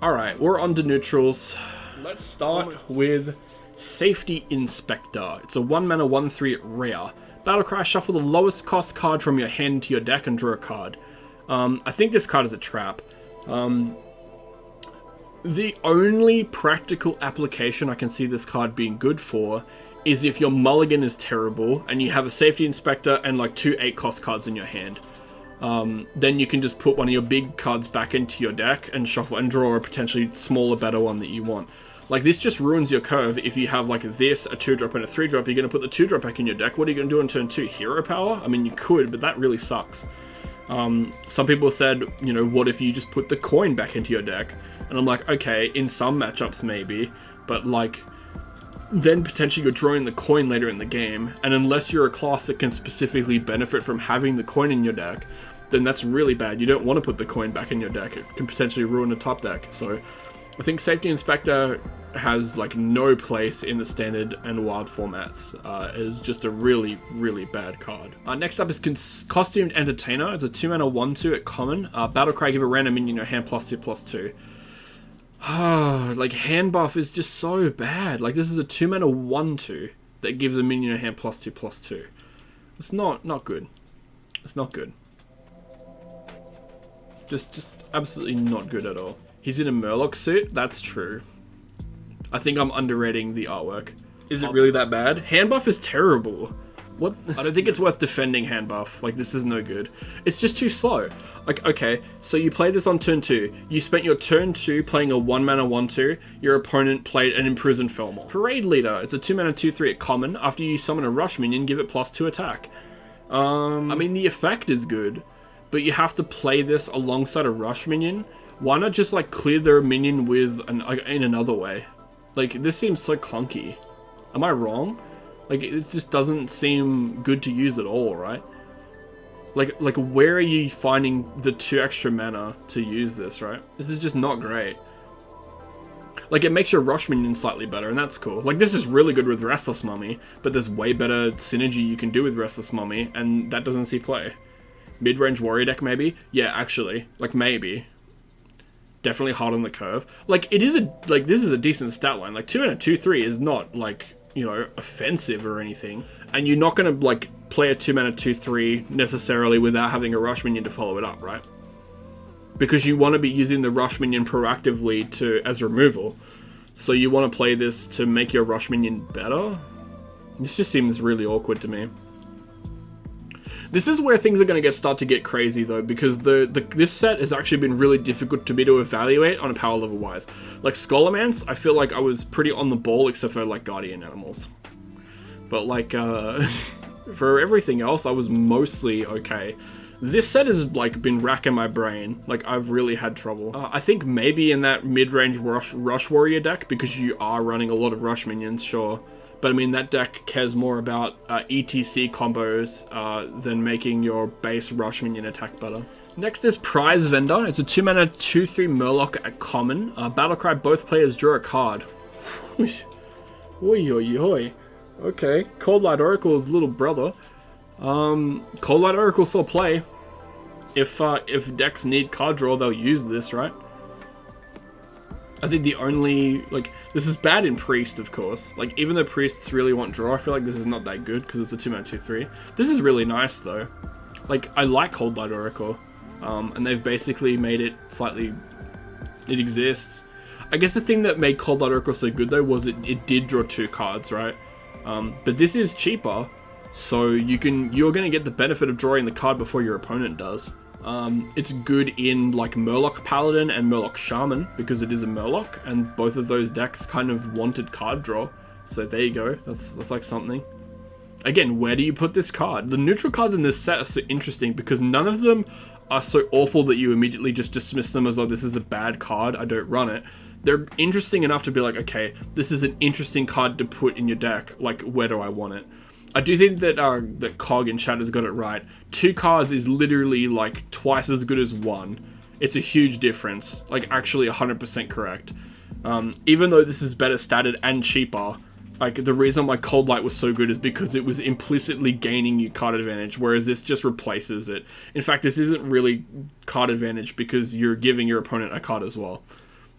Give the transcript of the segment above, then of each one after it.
Alright, we're on to neutrals. Let's start with Safety Inspector. It's a 1 mana 1/3 rare. Battlecry, shuffle the lowest cost card from your hand to your deck and draw a card. I think this card is a trap. The only practical application I can see this card being good for is if your mulligan is terrible and you have a Safety Inspector and like 2 8-cost cards in your hand. Then you can just put one of your big cards back into your deck and shuffle and draw a potentially smaller, better one that you want. Like, this just ruins your curve. If you have like this, a 2-drop and a 3-drop, you're going to put the 2-drop back in your deck. What are you going to do on turn 2? Hero power? I mean, you could, but that really sucks. Some people said, you know, what if you just put the coin back into your deck? And I'm like, okay, in some matchups maybe, but like, then potentially you're drawing the coin later in the game, and unless you're a class that can specifically benefit from having the coin in your deck, then that's really bad. You don't want to put the coin back in your deck. It can potentially ruin a top deck. So I think Safety Inspector has like no place in the standard and wild formats. It is just a really, really bad card. Next up is Costumed Entertainer. It's a 2 mana 1/2 at common. Battlecry, give a random minion in your hand +2/+2. Like, hand buff is just so bad. Like, this is a 2 mana 1/2 that gives a minion in your hand +2/+2. It's not good. It's not good. Just absolutely not good at all. He's in a Murloc suit. That's true. I think I'm underrating the artwork. Is it really that bad? Hand buff is terrible. What? I don't think it's worth defending hand buff. Like, this is no good. It's just too slow. Like, okay, so you played this on turn 2. You spent your turn 2 playing a 1 mana 1/2. Your opponent played an Imprisoned Felmor. Parade Leader. It's a 2 mana 2/3 at common. After you summon a rush minion, give it +2 attack. I mean, the effect is good, but you have to play this alongside a rush minion. Why not just like clear their minion with in another way? Like, this seems so clunky. Am I wrong? Like, it just doesn't seem good to use at all, right? Like where are you finding the 2 extra mana to use this, right? This is just not great. Like, it makes your rush minion slightly better, and that's cool. Like, this is really good with Restless Mummy, but there's way better synergy you can do with Restless Mummy, and that doesn't see play. Mid-range warrior deck, maybe? Yeah, actually. Like, maybe. Definitely hard on the curve. Like, it is this is a decent stat line. Like, 2 mana 2/3 is not, like, you know, offensive or anything. And you're not going to, like, play a 2 mana 2/3 necessarily without having a rush minion to follow it up, right? Because you want to be using the rush minion proactively as removal. So you want to play this to make your rush minion better? This just seems really awkward to me. This is where things are going to start to get crazy, though, because this set has actually been really difficult to me to evaluate on a power level wise. Like, Scholarmance, I feel like I was pretty on the ball except for, like, Guardian Animals. But, like, for everything else, I was mostly okay. This set has, like, been racking my brain. Like, I've really had trouble. I think maybe in that mid-range rush warrior deck, because you are running a lot of rush minions, sure. But I mean, that deck cares more about ETC combos than making your base rush minion attack better. Next is Prize Vendor. It's a 2 mana 2/3 Murloc at common. Battlecry, both players draw a card. Oi, oi, oi. Okay, Cold Light Oracle's little brother. Cold Light Oracle saw play. If decks need card draw, they'll use this, right? I think the only, like, this is bad in Priest, of course. Like, even though Priests really want draw, I feel like this is not that good because it's a 2 mana 2/3. This is really nice, though. Like, I like Cold Light Oracle. And they've basically made it slightly, it exists. I guess the thing that made Cold Light Oracle so good, though, was it did draw 2 cards, right? But this is cheaper, so you're going to get the benefit of drawing the card before your opponent does. It's good in like Murloc Paladin and Murloc Shaman because it is a Murloc, and both of those decks kind of wanted card draw. So there you go. That's like something. Again, where do you put this card? The neutral cards in this set are so interesting because none of them are so awful that you immediately just dismiss them as, oh, this is a bad card, I don't run it. They're interesting enough to be like, okay, this is an interesting card to put in your deck. Like, where do I want it? I do think that that Cog in chat has got it right. 2 cards is literally like twice as good as 1. It's a huge difference. Like, actually 100% correct. Even though this is better statted and cheaper, like, the reason why Cold Light was so good is because it was implicitly gaining you card advantage, whereas this just replaces it. In fact, this isn't really card advantage because you're giving your opponent a card as well.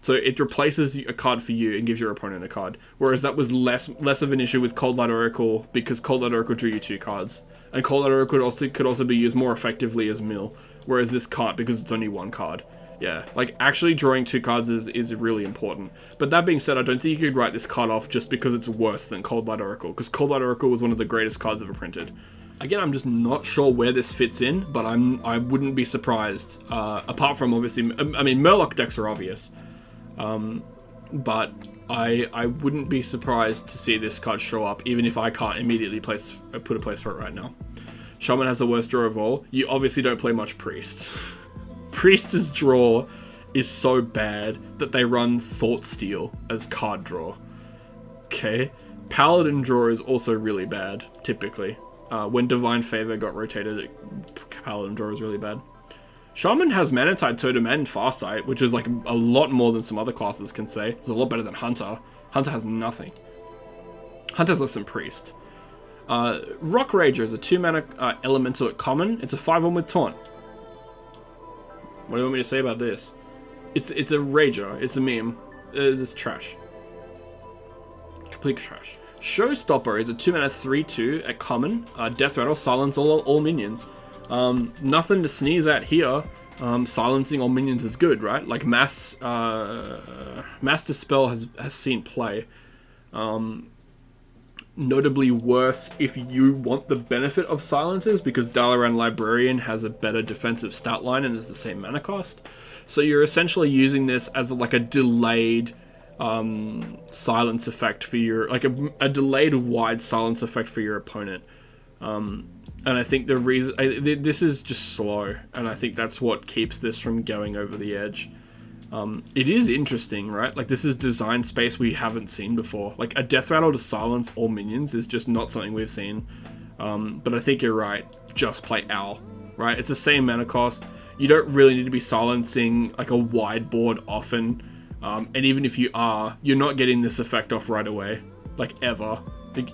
So it replaces a card for you and gives your opponent a card. Whereas that was less of an issue with Cold Light Oracle, because Cold Light Oracle drew you 2 cards. And Cold Light Oracle could also be used more effectively as mill, whereas this can't because it's only 1 card. Yeah, like actually drawing 2 cards is really important. But that being said, I don't think you could write this card off just because it's worse than Cold Light Oracle, because Cold Light Oracle was one of the greatest cards ever printed. Again, I'm just not sure where this fits in, but I wouldn't be surprised. Apart from obviously, I mean, Murloc decks are obvious. But I wouldn't be surprised to see this card show up, even if I can't immediately put a place for it right now. Shaman has the worst draw of all. You obviously don't play much Priest. Priest's draw is so bad that they run Thought Steal as card draw. Okay. Paladin draw is also really bad, typically. When Divine Favor got rotated, Paladin draw is really bad. Shaman has Manatide Totem and Farsight, which is like a lot more than some other classes can say. It's a lot better than Hunter. Hunter has nothing. Hunter has less than Priest. Rock Rager is a 2-mana elemental at common. It's a 5/1 with Taunt. What do you want me to say about this? It's a Rager. It's a meme. It's trash. Complete trash. Showstopper is a 2-mana 3/2 at common. Death Rattle, silence all minions. Nothing to sneeze at here. Silencing all minions is good, right? Like Mass Dispel has seen play. Notably worse if you want the benefit of silences, because Dalaran Librarian has a better defensive stat line and is the same mana cost. So you're essentially using this as like a delayed silence effect for your, like a delayed wide silence effect for your opponent. And I think the reason this is just slow, and I think that's what keeps this from going over the edge. It is interesting, right? Like, this is design space we haven't seen before. Like, a Death Rattle to silence all minions is just not something we've seen. But I think you're right. Just play Owl, right? It's the same mana cost. You don't really need to be silencing like a wide board often. And even if you are, you're not getting this effect off right away, like ever. Like,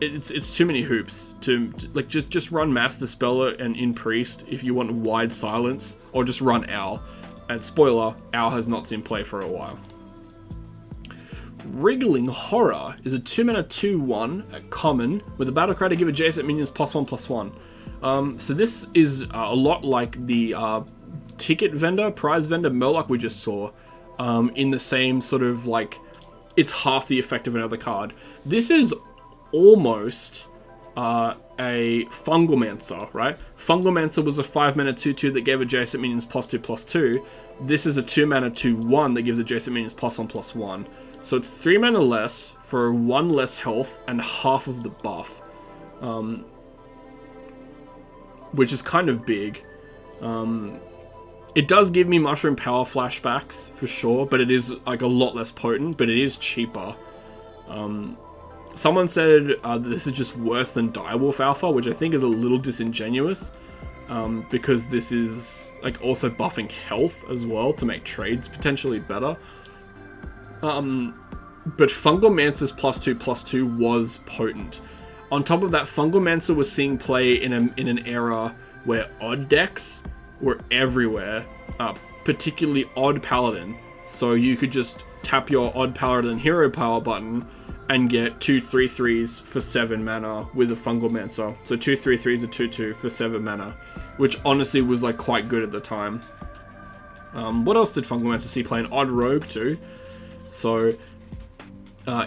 it's too many hoops to like just run Mass Dispel and in Priest if you want wide silence, or just run Owl. And spoiler, Owl has not seen play for a while. Wriggling Horror is a 2-mana 2/1 at common with a battle cry to give adjacent minions +1/+1. So this is a lot like the prize vendor Murloc we just saw, in the same sort of like, it's half the effect of another card. This is almost a Fungalmancer, right? Fungalmancer was a 5-mana 2/2 that gave adjacent minions +2/+2. This is a 2-mana 2/1 that gives adjacent minions +1/+1. So it's 3 mana less for 1 less health and half of the buff, which is kind of big. It does give me Mushroom Power flashbacks for sure, but it is like a lot less potent, but it is cheaper. Someone said that this is just worse than Direwolf Alpha, which I think is a little disingenuous, because this is like also buffing health as well to make trades potentially better. But Fungalmancer's +2/+2 was potent. On top of that, Fungalmancer was seeing play in an era where odd decks were everywhere, particularly odd Paladin. So you could just tap your odd Paladin hero power button and get 2 3/3s for 7 mana with a Fungalmancer. So 2 3/3s, a 2/2 for 7 mana, which honestly was like quite good at the time. What else did Fungalmancer see play? An odd Rogue too. So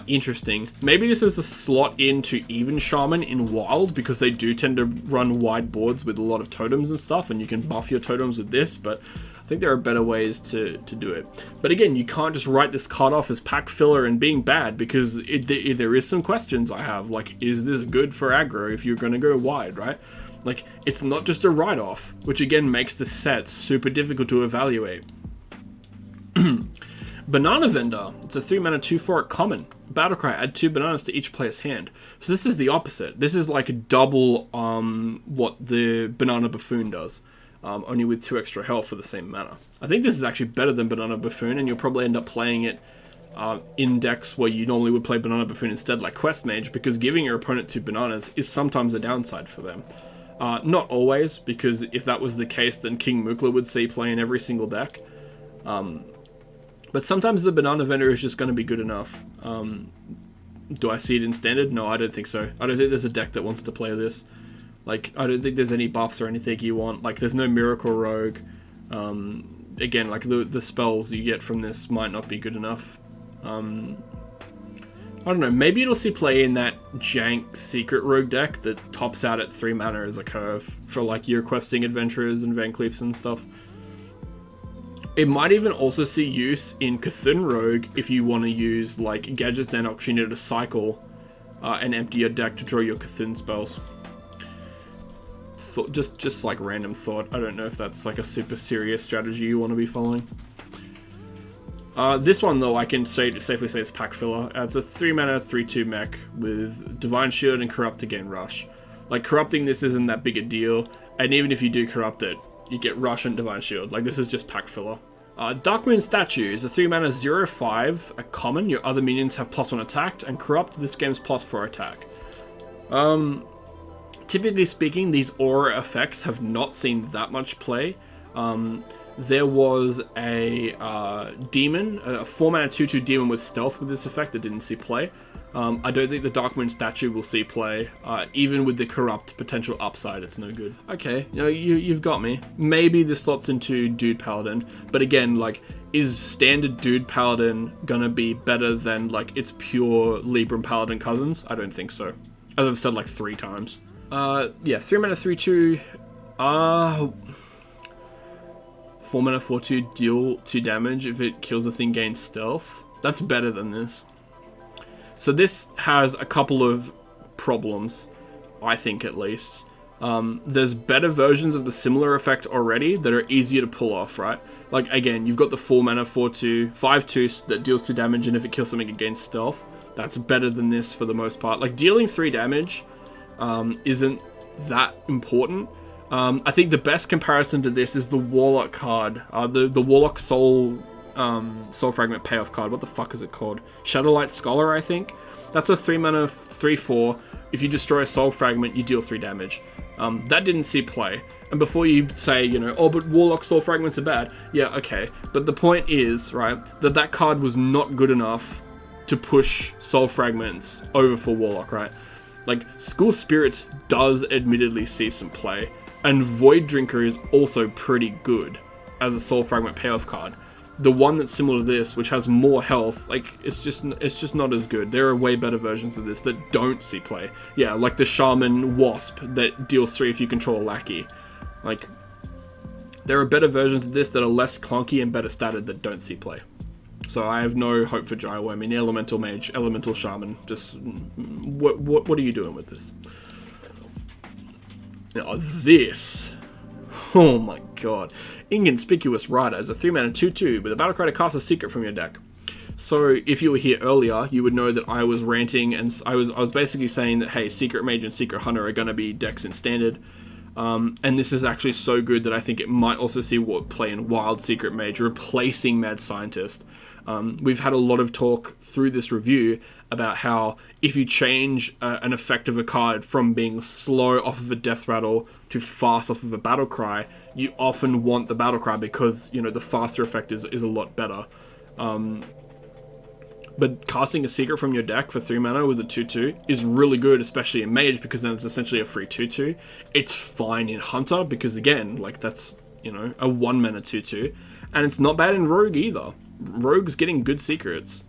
interesting. Maybe this is a slot into even Shaman in Wild, because they do tend to run wide boards with a lot of totems and stuff, and you can buff your totems with this, but I think there are better ways to do it. But again, you can't just write this card off as pack filler and being bad, because there is some questions I have, like, is this good for aggro if you're going to go wide, right? Like, it's not just a write-off, which again makes the set super difficult to evaluate. Banana Vendor. It's a 3-mana 2/4 at common. Battlecry, add 2 bananas to each player's hand. So this is the opposite. This is like double what the Banana Buffoon does, only with 2 extra health for the same mana. I think this is actually better than Banana Buffoon, and you'll probably end up playing it in decks where you normally would play Banana Buffoon instead, like Quest Mage, because giving your opponent 2 bananas is sometimes a downside for them. Not always, because if that was the case, then King Mukla would see play in every single deck. But sometimes the banana vendor is just going to be good enough. Do I see it in standard? No, I don't think so. I don't think there's a deck that wants to play this. Like, I don't think there's any buffs or anything you want. Like, there's no Miracle Rogue. Again, like, the spells you get from this might not be good enough. I don't know, maybe it'll see play in that jank Secret Rogue deck that tops out at 3 mana as a curve for, like, your questing adventurers and Van Cleefs and stuff. It might even also see use in Cthulhu Rogue if you want to use, like, Gadgets and Auctioneer to cycle and empty your deck to draw your Cthulhu spells. Just like random thought. I don't know if that's like a super serious strategy you want to be following. This one though, I can safely say it's pack filler. It's a 3 mana 3/2 mech with Divine Shield and Corrupt to gain Rush. Like, corrupting this isn't that big a deal, and even if you do corrupt it, you get Rush and Divine Shield. Like, this is just pack filler. Darkmoon Statue is a 3 mana 0/5, a common. Your other minions have +1 attack, and corrupt, this game's +4 attack. Typically speaking, these aura effects have not seen that much play. There was a demon, a 4 mana 2/2 demon with stealth with this effect that didn't see play. I don't think the Darkmoon Statue will see play. Even with the corrupt potential upside, it's no good. Okay, you've got me. Maybe this slots into Dude Paladin, but again, like, is standard Dude Paladin gonna be better than, like, its pure Libram Paladin cousins? I don't think so. As I've said like 3 times. Yeah, 3 mana 3/2. 4 mana 4/2, deal 2 damage if it kills a thing, gains stealth. That's better than this. So this has a couple of problems, I think at least. There's better versions of the similar effect already that are easier to pull off, right? Like, again, you've got the 4 mana 4/2, 5/2 that deals 2 damage, and if it kills something, it gains stealth. That's better than this for the most part. Like, dealing 3 damage isn't that important. I think the best comparison to this is the Warlock card, the Warlock Soul Fragment payoff card. What the fuck is it called? Shadowlight Scholar, I think. That's a 3 mana 3/4. If you destroy a Soul Fragment, you deal 3 damage. That didn't see play. And before you say, oh, but Warlock Soul Fragments are bad. Yeah, okay. But the point is, right, that card was not good enough to push Soul Fragments over for Warlock, right? Like, School Spirits does admittedly see some play, and Void Drinker is also pretty good as a Soul Fragment payoff card. The one that's similar to this, which has more health, like, it's just not as good. There are way better versions of this that don't see play. Yeah, like the Shaman Wasp that deals 3 if you control a lackey. Like, there are better versions of this that are less clunky and better statted that don't see play. So I have no hope for Gyro. I mean, Elemental Mage, Elemental Shaman, just what are you doing with this? Now this, oh my god. Inconspicuous Rider is a 3 mana 2/2 with a battle cry to cast a secret from your deck. So if you were here earlier, you would know that I was ranting and I was basically saying that, hey, Secret Mage and Secret Hunter are going to be decks in standard. And this is actually so good that I think it might also see what play in Wild Secret Mage, replacing Mad Scientist. We've had a lot of talk through this review about how if you change an effect of a card from being slow off of a death rattle to fast off of a battle cry, you often want the battle cry because, the faster effect is a lot better. But casting a secret from your deck for 3 mana with a 2/2 is really good, especially in Mage, because then it's essentially a free 2/2. It's fine in Hunter, because again, like, that's, a 1 mana 2/2. And it's not bad in Rogue either. Rogue's getting good secrets.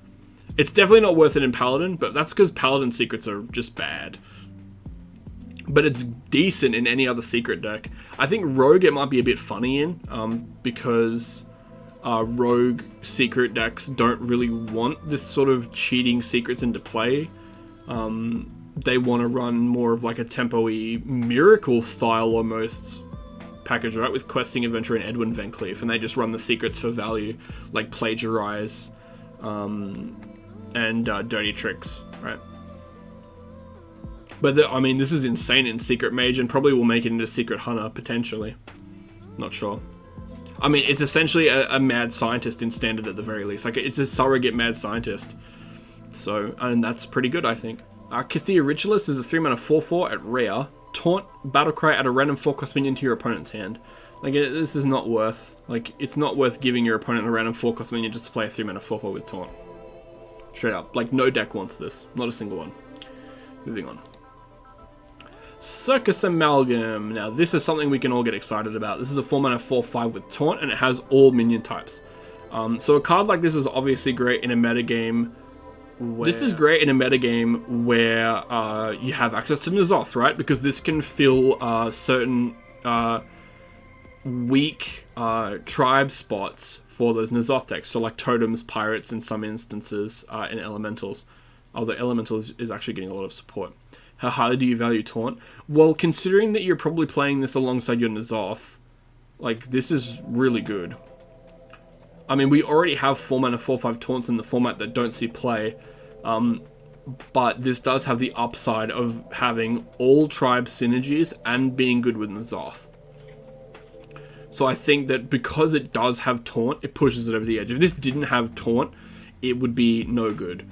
It's definitely not worth it in Paladin, but that's because Paladin secrets are just bad. But it's decent in any other secret deck. I think Rogue it might be a bit funny in, because Rogue secret decks don't really want this sort of cheating secrets into play. They want to run more of like a tempo-y Miracle style almost package, right, with Questing Adventure and Edwin Van Cleef, and they just run the secrets for value, like Plagiarize and Dirty Tricks, right? But this is insane in Secret Mage, and probably will make it into Secret Hunter, potentially. Not sure. It's essentially a Mad Scientist in Standard at the very least. Like, it's a surrogate Mad Scientist. So, and that's pretty good, I think. Cathia Ritualist is a 3 mana 4/4 at rare. Taunt Battlecry at a random 4-cost minion to your opponent's hand. Like, this is not worth... Like, it's not worth giving your opponent a random 4-cost minion just to play a 3-mana 4/4 with Taunt. Straight up. Like, no deck wants this. Not a single one. Moving on. Circus Amalgam. Now, this is something we can all get excited about. This is a 4-mana 4/5 with Taunt, and it has all minion types. So a card like this is obviously great in a metagame. This is great in a metagame where you have access to N'Zoth, right? Because this can fill certain weak tribe spots for those N'Zoth decks. So like totems, pirates in some instances, and elementals. Although elementals is actually getting a lot of support. How highly do you value Taunt? Well, considering that you're probably playing this alongside your N'Zoth, like, this is really good. I mean, we already have 4-mana 4/5 Taunts in the format that don't see play, but this does have the upside of having all tribe synergies and being good with N'Zoth. So I think that because it does have Taunt, it pushes it over the edge. If this didn't have Taunt, it would be no good.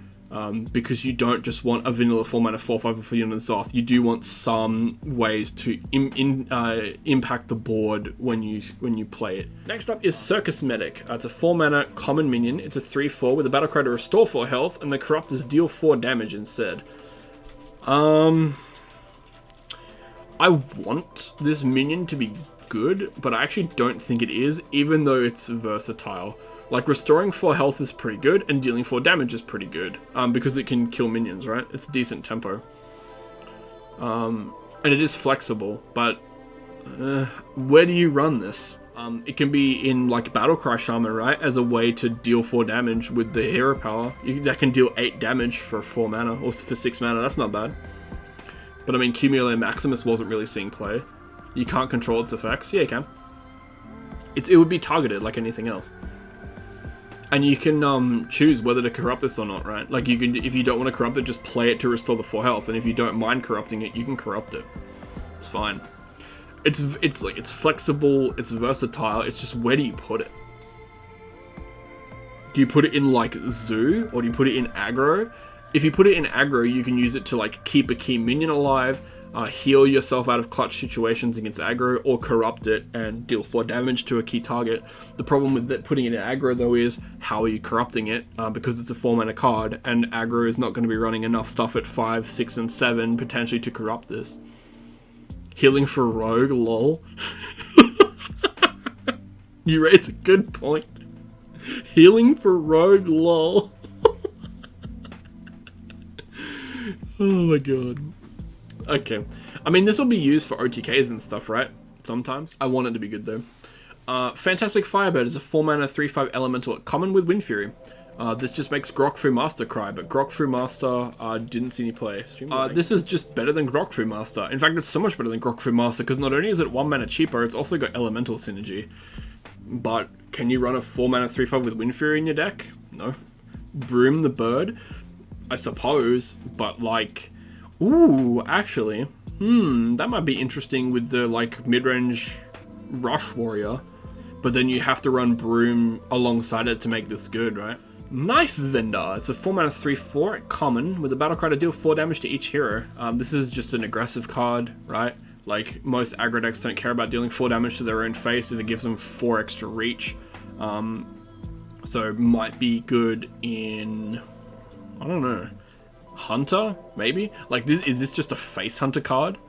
Because you don't just want a vanilla 4-mana 4/5 for your N'Zoth. You do want some ways to impact the board when you play it. Next up is Circus Medic. It's a 4-mana common minion. It's a 3/4 with a battle cry to restore 4 health, and the Corruptors deal 4 damage instead. I want this minion to be good, but I actually don't think it is, even though it's versatile. Like, restoring 4 health is pretty good, and dealing 4 damage is pretty good, because it can kill minions, right? It's a decent tempo. And it is flexible, but where do you run this? It can be in, like, Battlecry Shaman, right? As a way to deal 4 damage with the hero power. That can deal 8 damage for 4 mana, or for 6 mana, that's not bad. But I mean, Cumulator Maximus wasn't really seeing play. You can't control its effects. Yeah, you can. It would be targeted like anything else. And you can choose whether to corrupt this or not, right? Like, you can, if you don't want to corrupt it, just play it to restore the 4 health. And if you don't mind corrupting it, you can corrupt it. It's fine. It's flexible, it's versatile, it's just where do you put it? Do you put it in, like, Zoo? Or do you put it in aggro? If you put it in aggro, you can use it to, like, keep a key minion alive, heal yourself out of clutch situations against aggro, or corrupt it and deal 4 damage to a key target. The problem with that, putting it in aggro, though, is how are you corrupting it? Because it's a 4-mana card, and aggro is not going to be running enough stuff at 5, 6, and 7, potentially, to corrupt this. Healing for rogue, lol. You raise a good point. Healing for rogue, lol. Oh my god. Okay. I mean, this will be used for OTKs and stuff, right? Sometimes. I want it to be good, though. Fantastic Firebird is a 4-mana 3/5 elemental at common with Wind Fury. This just makes Grokfu Master cry, but Grokfu Master didn't see any play. This is just better than Grokfu Master. In fact, it's so much better than Grokfu Master, because not only is it 1 mana cheaper, it's also got elemental synergy. But can you run a 4-mana 3/5 with Wind Fury in your deck? No. Broom the Bird? I suppose, but like... Ooh, actually, that might be interesting with the, like, mid-range Rush Warrior, but then you have to run Broom alongside it to make this good, right? Knife Vendor, it's a 4-mana 3/4 at common, with a battle cry to deal 4 damage to each hero. This is just an aggressive card, right? Like, most aggro decks don't care about dealing 4 damage to their own face if it gives them 4 extra reach. So might be good in... I don't know. Hunter, maybe? Like, is this just a face hunter card?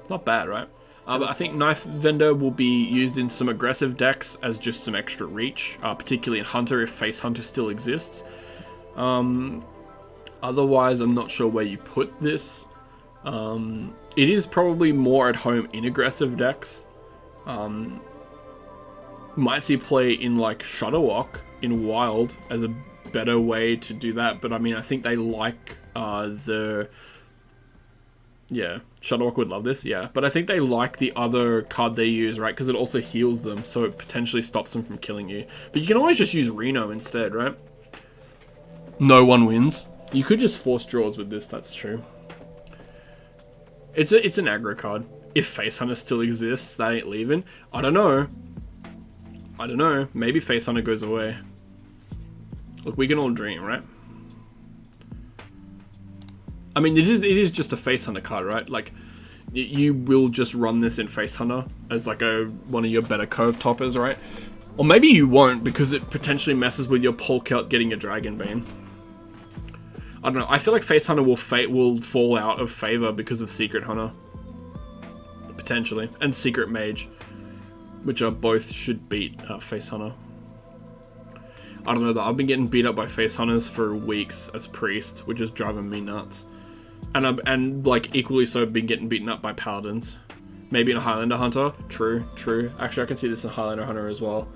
It's not bad, right? But I think Knife Vendor will be used in some aggressive decks as just some extra reach, particularly in Hunter if face hunter still exists. Otherwise, I'm not sure where you put this. It is probably more at home in aggressive decks. Might see play in, like, Shudderwock in Wild as a better way to do that, but I mean, I think they like yeah, Shudderwock would love this, yeah, but I think they like the other card they use, right, because it also heals them, so it potentially stops them from killing you. But you can always just use Reno instead, right? No one wins. You could just force draws with this, that's true. It's an aggro card. If Face Hunter still exists, that ain't leaving. I don't know. Maybe Face Hunter goes away. Look, we can all dream, right? I mean, it is just a Face Hunter card, right? Like, you will just run this in Face Hunter as like one of your better Cove toppers, right? Or maybe you won't, because it potentially messes with your Polk out getting your Dragon Bane. I don't know. I feel like Face Hunter will fall out of favor because of Secret Hunter. Potentially. And Secret Mage. Which are both should beat Face Hunter. I don't know though. I've been getting beat up by Face Hunters for weeks as Priest, which is driving me nuts. And like equally so been getting beaten up by Paladins. Maybe in a Highlander Hunter. True. Actually, I can see this in Highlander Hunter as well.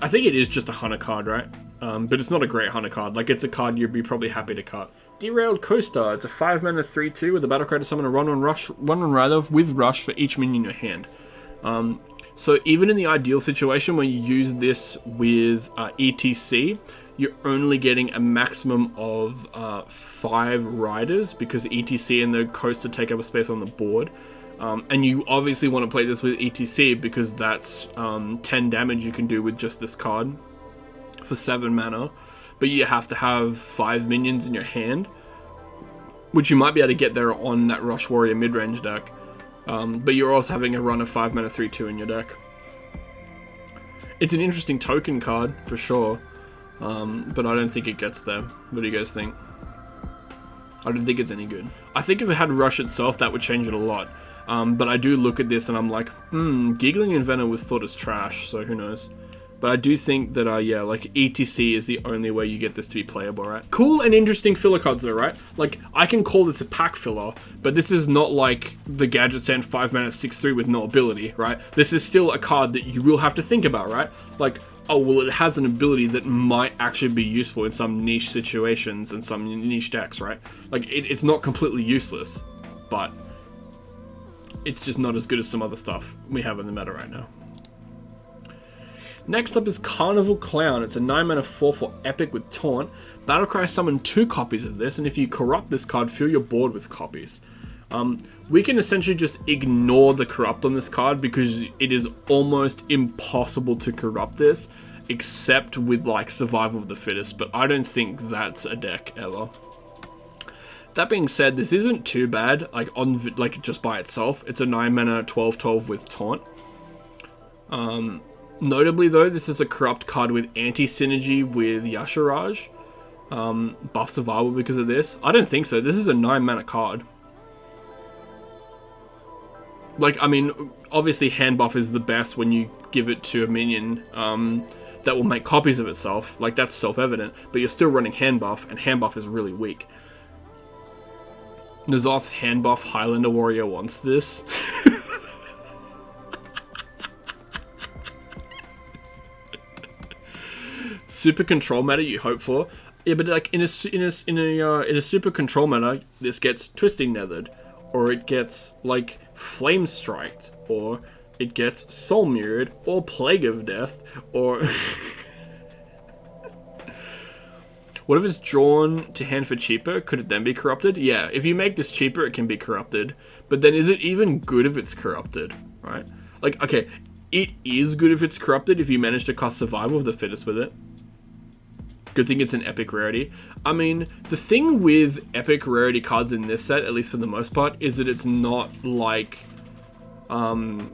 I think it is just a Hunter card, right? But it's not a great Hunter card. Like, it's a card you'd be probably happy to cut. Derailed Coaster. It's a 5-mana 3/2 with a battle cry to summon a one rider with rush for each minion in your hand. So even in the ideal situation where you use this with ETC, you're only getting a maximum of 5 riders, because ETC and the Coaster take up a space on the board. And you obviously want to play this with ETC because that's 10 damage you can do with just this card for 7 mana. But you have to have 5 minions in your hand, which you might be able to get there on that Rush Warrior mid-range deck. But you're also having a run of 5 mana 3/2 in your deck. It's an interesting token card, for sure. But I don't think it gets there. What do you guys think? I don't think it's any good. I think if it had Rush itself, that would change it a lot. But I do look at this and I'm like, Giggling Inventor was thought as trash, so who knows. But I do think that, yeah, like, ETC is the only way you get this to be playable, right? Cool and interesting filler cards though, right? Like, I can call this a pack filler, but this is not like the Gadget Sand 5 mana 6/3 with no ability, right? This is still a card that you will have to think about, right? Like, oh, well, it has an ability that might actually be useful in some niche situations and some niche decks, right? Like, it's not completely useless, but it's just not as good as some other stuff we have in the meta right now. Next up is Carnival Clown. It's a 9-mana 4/4 epic with Taunt. Battlecry summon 2 copies of this, and if you corrupt this card, fill your board with copies. We can essentially just ignore the corrupt on this card because it is almost impossible to corrupt this, except with like Survival of the Fittest, but I don't think that's a deck ever. That being said, this isn't too bad, like just by itself. It's a 9-mana 12/12 with Taunt. Notably though, this is a corrupt card with anti-synergy with Yasharaj. Buff survival because of this. I don't think so. This is a 9-mana card. Like, I mean, obviously hand buff is the best when you give it to a minion that will make copies of itself. Like, that's self-evident. But you're still running hand buff, and hand buff is really weak. N'Zoth hand buff Highlander Warrior wants this. Super control meta you hope for. Yeah, but like in a super control meta, this gets Twisting Nethered, or it gets like Flame Striked, or it gets Soul Mirrored, or Plague of Death, or what if it's drawn to hand for cheaper? Could it then be corrupted? Yeah, if you make this cheaper, it can be corrupted. But then is it even good if it's corrupted, right? Like, okay, it is good if it's corrupted if you manage to cast Survival of the Fittest with it. Good thing it's an epic rarity. I mean, the thing with epic rarity cards in this set, at least for the most part, is that it's not like Scholomance.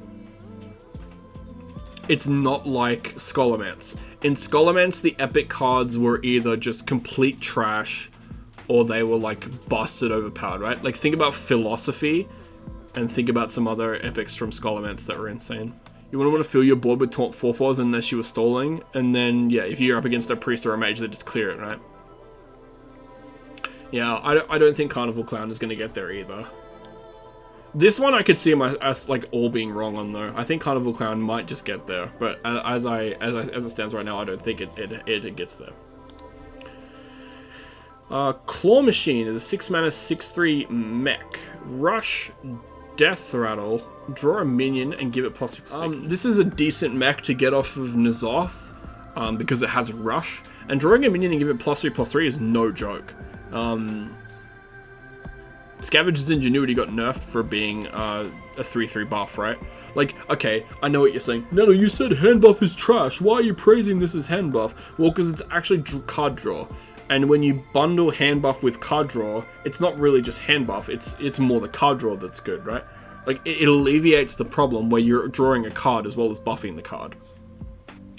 In Scholomance, the epic cards were either just complete trash or they were like busted overpowered, right? Like, think about Philosophy and think about some other epics from Scholomance that were insane. You wouldn't want to fill your board with Taunt 4/4s unless you were stalling, and then, yeah, if you're up against a priest or a mage, they just clear it, right? Yeah, I don't think Carnival Clown is going to get there either. This one I could see us like all being wrong on though. I think Carnival Clown might just get there, but as it stands right now, I don't think it gets there. Claw Machine is a 6-mana 6/3 mech. Rush, Death Rattle, draw a minion and give it +3/+. This is a decent mech to get off of N'Zoth because it has Rush, and drawing a minion and give it +3/+3 is no joke. Scavenger's Ingenuity got nerfed for being a 3/3 buff, right? Like, okay, I know what you're saying. No, you said hand buff is trash. Why are you praising this as hand buff? Well, because it's actually card draw. And when you bundle hand buff with card draw, it's not really just hand buff. It's more the card draw that's good, right? Like, it alleviates the problem where you're drawing a card as well as buffing the card.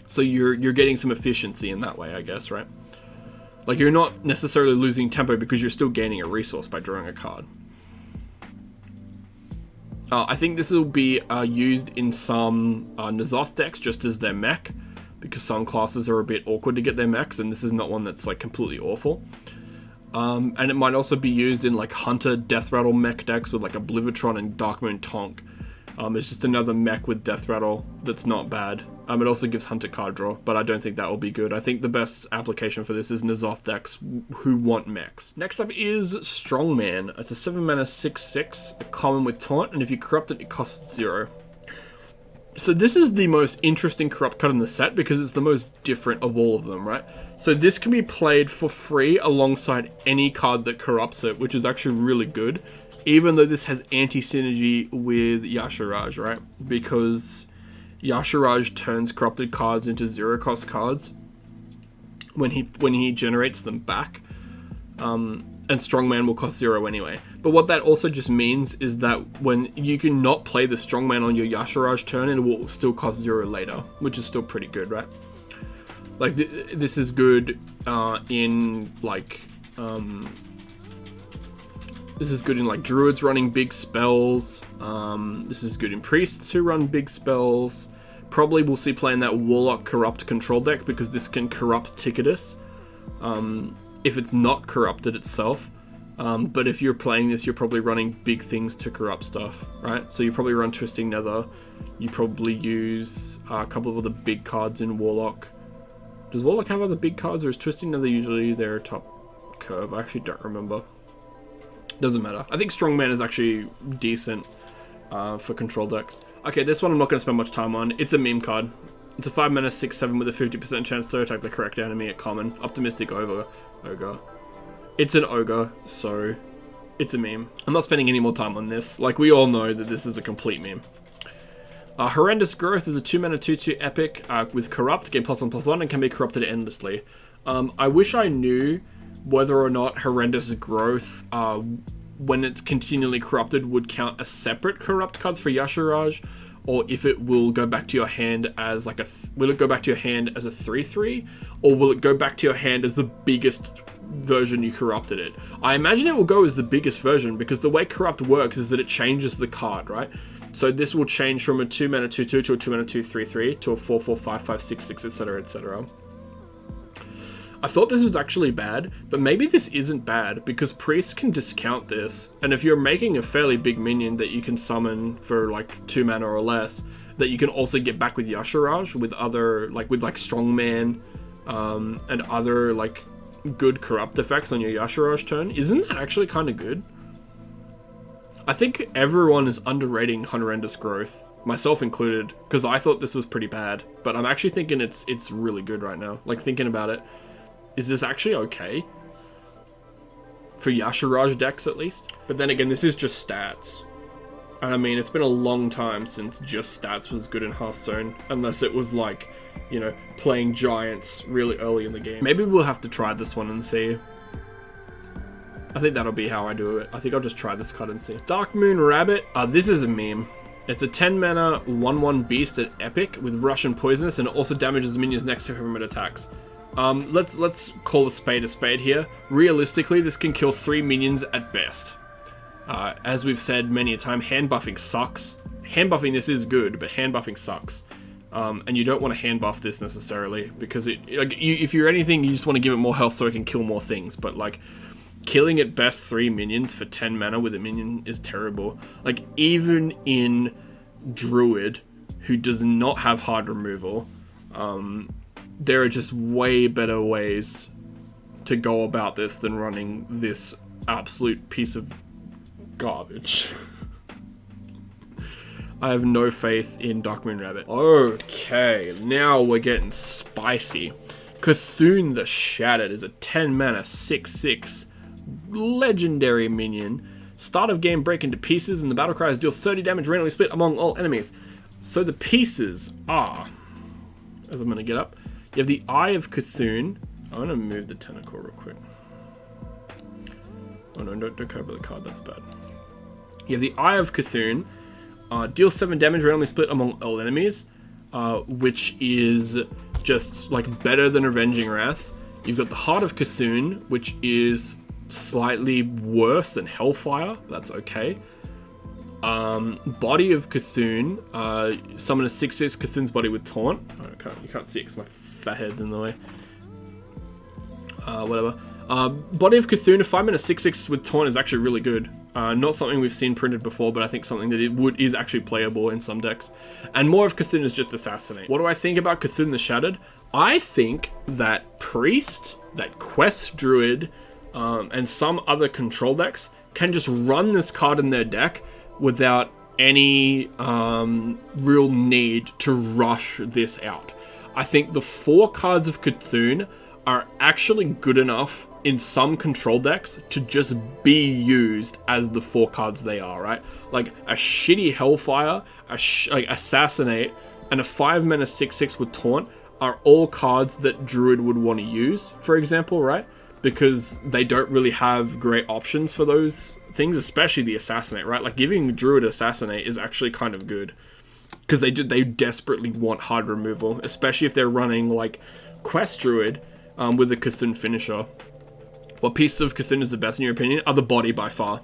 So you're getting some efficiency in that way, I guess, right? Like, you're not necessarily losing tempo because you're still gaining a resource by drawing a card. I think this will be used in some N'Zoth decks just as their mech, because some classes are a bit awkward to get their mechs, and this is not one that's like completely awful. And it might also be used in like Hunter Death Rattle mech decks with like Oblivitron and Darkmoon Tonk. It's just another mech with Death Rattle that's not bad. It also gives Hunter card draw, but I don't think that will be good. I think the best application for this is N'Zoth decks who want mechs. Next up is Strongman. It's a 7 mana 6/6, a common with Taunt, and if you corrupt it, it costs 0. So this is the most interesting corrupt card in the set because it's the most different of all of them, right? So this can be played for free alongside any card that corrupts it, which is actually really good, even though this has anti-synergy with Yasharaj, right? Because Yasharaj turns corrupted cards into 0-cost cards when he generates them back, and Strongman will cost 0 anyway. But what that also just means is that when you can not play the Strongman on your Yasharaj turn, and it will still cost 0 later, which is still pretty good, right? Like this is good in like this is good in like druids running big spells. This is good in priests who run big spells. Probably we'll see play in that Warlock Corrupt control deck because this can corrupt Ticketus if it's not corrupted itself. But if you're playing this, you're probably running big things to corrupt stuff, right? So you probably run Twisting Nether. You probably use a couple of other big cards in Warlock. Does Warlock have other big cards, or is Twisting Nether usually their top curve? I actually don't remember. Doesn't matter. I think Strongman is actually decent for control decks. Okay, this one I'm not going to spend much time on. It's a meme card. It's a 5 mana 6/7 with a 50% chance to attack the correct enemy at common. Optimistic Ogre. It's an ogre, so it's a meme. I'm not spending any more time on this. Like, we all know that this is a complete meme. Horrendous Growth is a 2 mana 2/2 epic with corrupt, gain +1/+1, and can be corrupted endlessly. I wish I knew whether or not Horrendous Growth, when it's continually corrupted, would count as separate corrupt cards for Yasharaj, or if it will go back to your hand as like will it go back to your hand as a 3/3, or will it go back to your hand as the biggest version you corrupted it? I imagine it will go as the biggest version because the way corrupt works is that it changes the card, right? So this will change from a 2 mana 2/2 to a 2 mana 2/3/3 to a 4/4 5/5 6/6, etc, etc. I thought this was actually bad, but maybe this isn't bad because priests can discount this, and if you're making a fairly big minion that you can summon for like 2 mana or less, that you can also get back with Yasharaj with other like Strongman and other like good corrupt effects on your Yasharaj turn, isn't that actually kind of good? I think everyone is underrating Horrendous Growth, myself included, because I thought this was pretty bad, but I'm actually thinking it's really good right now. Like, thinking about it, is this actually okay? For Yasharaj decks, at least? But then again, this is just stats. And I mean, it's been a long time since just stats was good in Hearthstone, unless it was like, you know, playing giants really early in the game. Maybe we'll have to try this one and see. I think that'll be how I do it. I think I'll just try this card and see. Darkmoon Rabbit. This is a meme. It's a 10 mana 1/1 beast at epic with rush and poisonous, and it also damages the minions next to him it attacks. Let's call a spade here. Realistically, this can kill 3 minions at best. As we've said many a time, hand buffing sucks. Hand buffing this is good, but hand buffing sucks. And you don't want to hand buff this necessarily because if you're anything, you just want to give it more health so it can kill more things. But like, killing at best 3 minions for 10 mana with a minion is terrible. Like, even in Druid, who does not have hard removal, there are just way better ways to go about this than running this absolute piece of garbage. I have no faith in Darkmoon Rabbit. Okay, now we're getting spicy. Cthulhu the Shattered is a 10 mana 6/6 legendary minion. Start of game, break into pieces, and the battle cries deal 30 damage randomly split among all enemies. So the pieces are, as I'm going to get up, you have the Eye of Cthulhu. I'm going to move the tentacle real quick. Oh no, don't cover the card, that's bad. You have the Eye of Cthulhu, Deal 7 damage randomly split among all enemies, which is just like better than Avenging Wrath. You've got the Heart of Cthulhu, which is slightly worse than Hellfire. That's okay. Body of Cthulhu, summon a 6/6 Cthulhu's Body with Taunt. Oh, you can't see it because my fat head's in the way. Whatever. Body of Cthulhu, 5-mana 6/6 with Taunt is actually really good. Not something we've seen printed before, but I think something that is actually playable in some decks. And more of Cthulhu is just Assassinate. What do I think about Cthulhu the Shattered? I think that Priest, that Quest Druid, and some other control decks can just run this card in their deck without any real need to rush this out. I think the 4 cards of Cthulhu are actually good enough in some control decks to just be used as the 4 cards they are, right? Like a shitty Hellfire, like Assassinate, and a 5-mana 6/6 with Taunt are all cards that Druid would want to use, for example, right? Because they don't really have great options for those things, especially the Assassinate, right? Like giving Druid Assassinate is actually kind of good because they desperately want hard removal, especially if they're running like Quest Druid with the Cthulhu finisher. What piece of Cthulhu is the best in your opinion? The Body by far.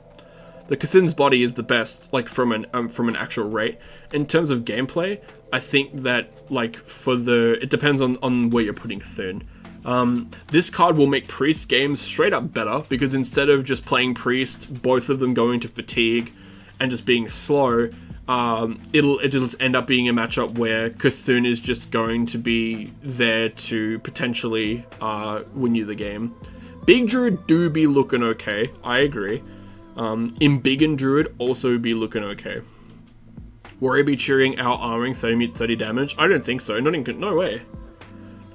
The Cthulhu's Body is the best, like from an actual rate. In terms of gameplay, I think that like it depends on where you're putting Cthulhu. This card will make Priest games straight up better because instead of just playing Priest, both of them going to fatigue and just being slow, it'll just end up being a matchup where Cthulhu is just going to be there to potentially win you the game. Big Druid do be looking okay, I agree. Embiggen Druid also be looking okay. Warrior be cheering out armoring 30 damage? I don't think so. No way.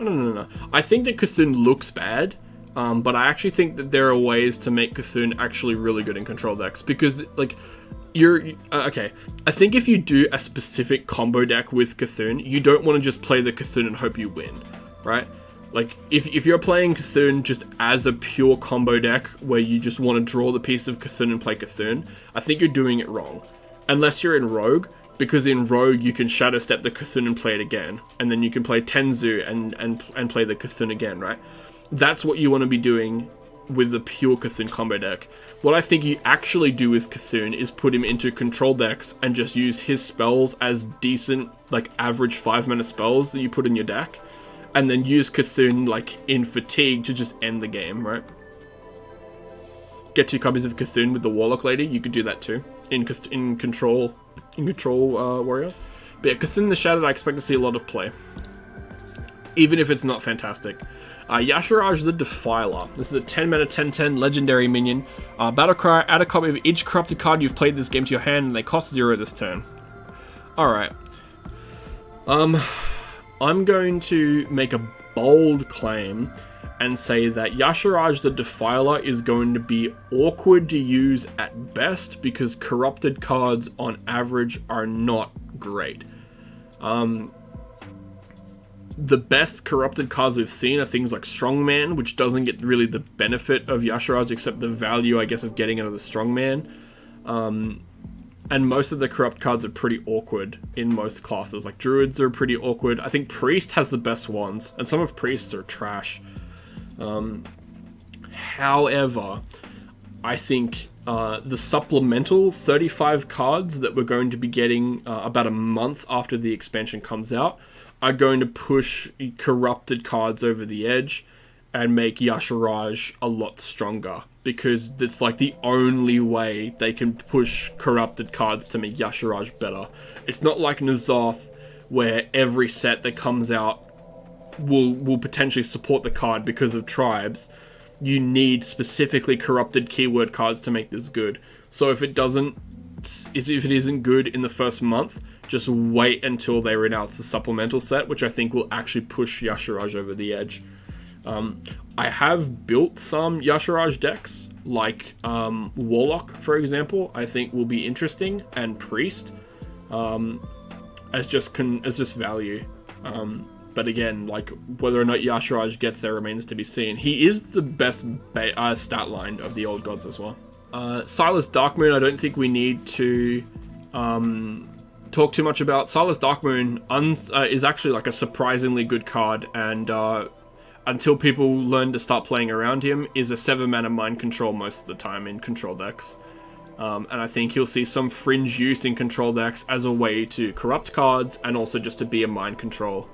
No. I think that Cthulhu looks bad, but I actually think that there are ways to make Cthulhu actually really good in control decks because, like, okay. I think if you do a specific combo deck with Cthulhu, you don't want to just play the Cthulhu and hope you win, right? Like, if you're playing Cthulhu just as a pure combo deck where you just want to draw the piece of Cthulhu and play Cthulhu, I think you're doing it wrong. Unless you're in Rogue, because in Rogue you can Shadow Step the Cthulhu and play it again, and then you can play Tenzu and play the Cthulhu again, right? That's what you want to be doing with the pure Cthulhu combo deck. What I think you actually do with Cthulhu is put him into control decks and just use his spells as decent, like average 5-mana spells that you put in your deck, and then use Cthulhu like in fatigue to just end the game, right? Get 2 copies of Cthulhu with the Warlock Lady. You could do that too in control warrior. But yeah, Cthulhu the Shattered, I expect to see a lot of play, even if it's not fantastic. Yasharaj the Defiler. This is a 10-mana 10/10 legendary minion. Battle cry: add a copy of each corrupted card you've played this game to your hand, and they cost 0 this turn. All right. I'm going to make a bold claim and say that Yasharaj the Defiler is going to be awkward to use at best because corrupted cards on average are not great. The best corrupted cards we've seen are things like Strongman, which doesn't get really the benefit of Yasharaj except the value, I guess, of getting out of the Strongman. And most of the corrupt cards are pretty awkward in most classes. Like Druids are pretty awkward. I think Priest has the best ones, and some of Priests are trash. However, I think the supplemental 35 cards that we're going to be getting about a month after the expansion comes out are going to push corrupted cards over the edge and make Yasharaj a lot stronger, because it's like the only way they can push corrupted cards to make Yasharaj better. It's not like N'Zoth, where every set that comes out will potentially support the card because of tribes. You need specifically corrupted keyword cards to make this good. So if it isn't good in the first month, just wait until they announce the supplemental set, which I think will actually push Yasharaj over the edge. I have built some Yasharaj decks, like Warlock, for example. I think will be interesting, and Priest, as just value. But again, like whether or not Yasharaj gets there remains to be seen. He is the best stat line of the old gods as well. Silas Darkmoon, I don't think we need to talk too much about. Silas Darkmoon is actually like a surprisingly good card, and until people learn to start playing around him, is a 7-mana mind control most of the time in control decks. And I think he'll see some fringe use in control decks as a way to corrupt cards, and also just to be a mind control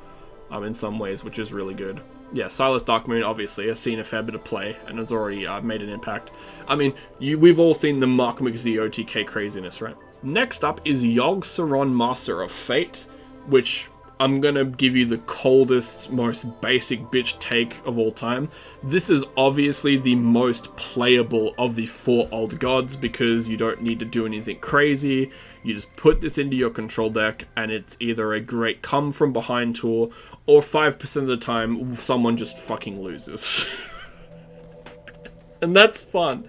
in some ways, which is really good. Yeah, Silas Darkmoon obviously has seen a fair bit of play and has already made an impact. I mean, we've all seen the Mark McZ OTK craziness, right? Next up is Yogg-Saron, Master of Fate, which I'm gonna give you the coldest, most basic bitch take of all time. This is obviously the most playable of the 4 old gods, because you don't need to do anything crazy. You just put this into your control deck, and it's either a great come from behind tool, or 5% of the time, someone just fucking loses. And that's fun.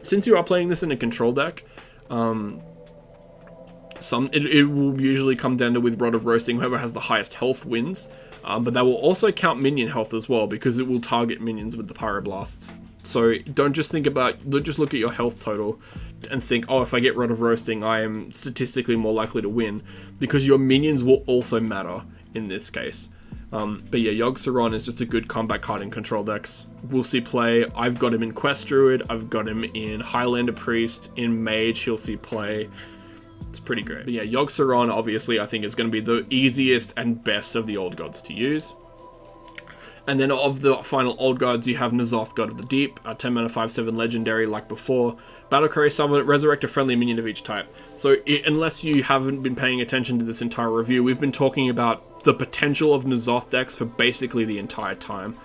Since you are playing this in a control deck, it will usually come down to, with Rod of Roasting, whoever has the highest health wins. But that will also count minion health as well, because it will target minions with the Pyroblasts. So don't just look at your health total and think, oh, if I get Rod of Roasting, I am statistically more likely to win, because your minions will also matter in this case. But yeah, Yogg-Saron is just a good combat card in control decks. We'll see play. I've got him in Quest Druid, I've got him in Highlander Priest, in Mage he'll see play. It's pretty great. But yeah, Yogg-Saron obviously I think is going to be the easiest and best of the old gods to use. And then of the final old gods, you have N'Zoth, God of the Deep, a 10 mana 5/7 legendary like before. Battlecry, summon it, resurrect a friendly minion of each type. So unless you haven't been paying attention to this entire review, we've been talking about the potential of N'Zoth decks for basically the entire time.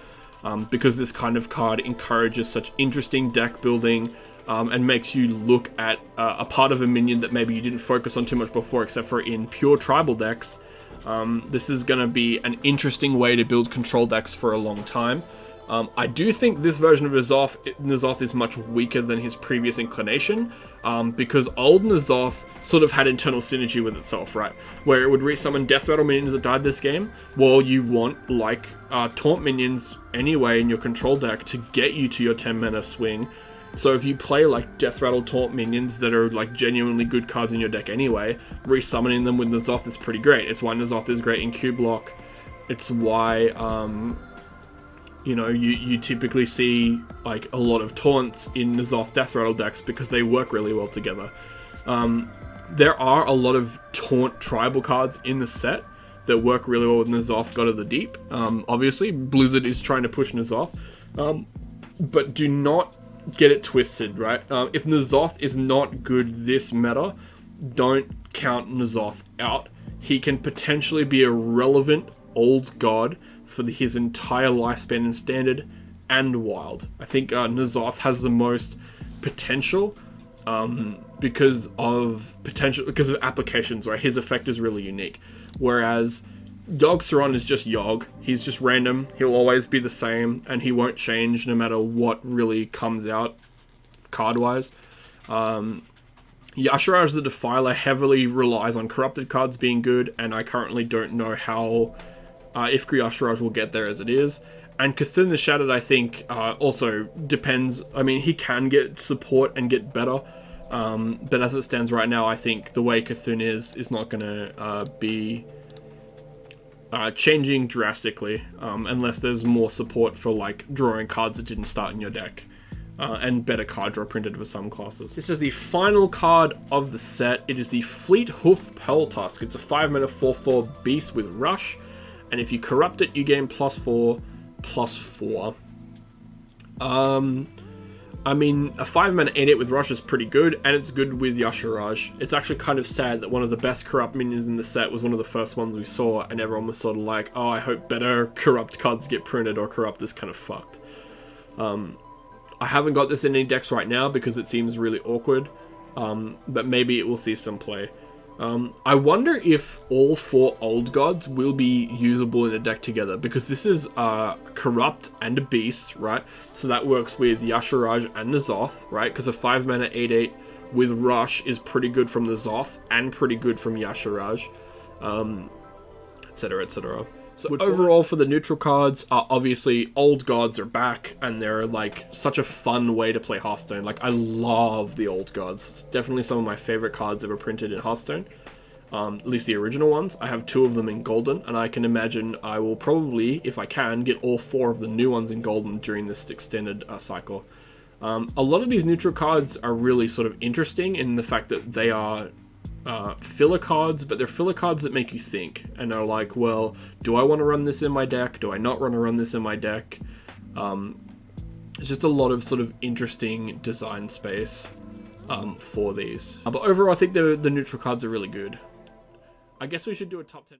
Because this kind of card encourages such interesting deck building, and makes you look at a part of a minion that maybe you didn't focus on too much before, except for in pure tribal decks. This is going to be an interesting way to build control decks for a long time. I do think this version of N'Zoth is much weaker than his previous incarnation, because old N'Zoth sort of had internal synergy with itself, right? Where it would resummon Death Rattle minions that died this game. Well, you want, like, Taunt minions anyway in your control deck to get you to your 10 mana swing. So if you play like Death Rattle Taunt minions that are like genuinely good cards in your deck anyway, resummoning them with N'Zoth is pretty great. It's why N'Zoth is great in Q block. It's why you typically see like a lot of taunts in N'Zoth Death Rattle decks, because they work really well together. There are a lot of taunt tribal cards in the set that work really well with N'Zoth, God of the Deep. Obviously, Blizzard is trying to push N'Zoth, but do not get it twisted, right? If N'Zoth is not good this meta, don't count N'Zoth out. He can potentially be a relevant old god for his entire lifespan in Standard and Wild. I think N'Zoth has the most potential because of applications, right? His effect is really unique. Whereas Yogg-Saron is just Yogg. He's just random. He'll always be the same, and he won't change no matter what really comes out card-wise. Yasharaj the Defiler heavily relies on corrupted cards being good, and I currently don't know how if Yasharaj will get there as it is. And Cthulhu the Shattered, I think, also depends. I mean, he can get support and get better, but as it stands right now, I think the way Cthulhu is not going to be changing drastically, unless there's more support for like drawing cards that didn't start in your deck, and better card draw printed for some classes. This is the final card of the set. It is the Fleet Hoof Pearl Tusk. It's a 5 mana 4/4 beast with Rush, and if you corrupt it, you gain +4/+4. I mean, a 5 mana 8/8 with Rush is pretty good, and it's good with Yasharaj. It's actually kind of sad that one of the best corrupt minions in the set was one of the first ones we saw, and everyone was sort of like, oh, I hope better corrupt cards get printed, or corrupt is kind of fucked. I haven't got this in any decks right now because it seems really awkward, but maybe it will see some play. I wonder if all 4 old gods will be usable in a deck together, because this is corrupt and a beast, right? So that works with Yasharaj and N'Zoth, right? Because a 5 mana 8/8 with Rush is pretty good from N'Zoth and pretty good from Yasharaj, etc, etc. So overall, for the neutral cards, obviously old gods are back, and they're like such a fun way to play Hearthstone. Like, I love the old gods. It's definitely some of my favorite cards ever printed in Hearthstone. At least the original ones. I have 2 of them in golden, and I can imagine I will probably, if I can, get all 4 of the new ones in golden during this extended cycle. A lot of these neutral cards are really sort of interesting in the fact that they are filler cards, but they're filler cards that make you think, and are like, well, do I want to run this in my deck? Do I not want to run this in my deck? It's just a lot of sort of interesting design space for these. But overall, I think the neutral cards are really good. I guess we should do a top 10.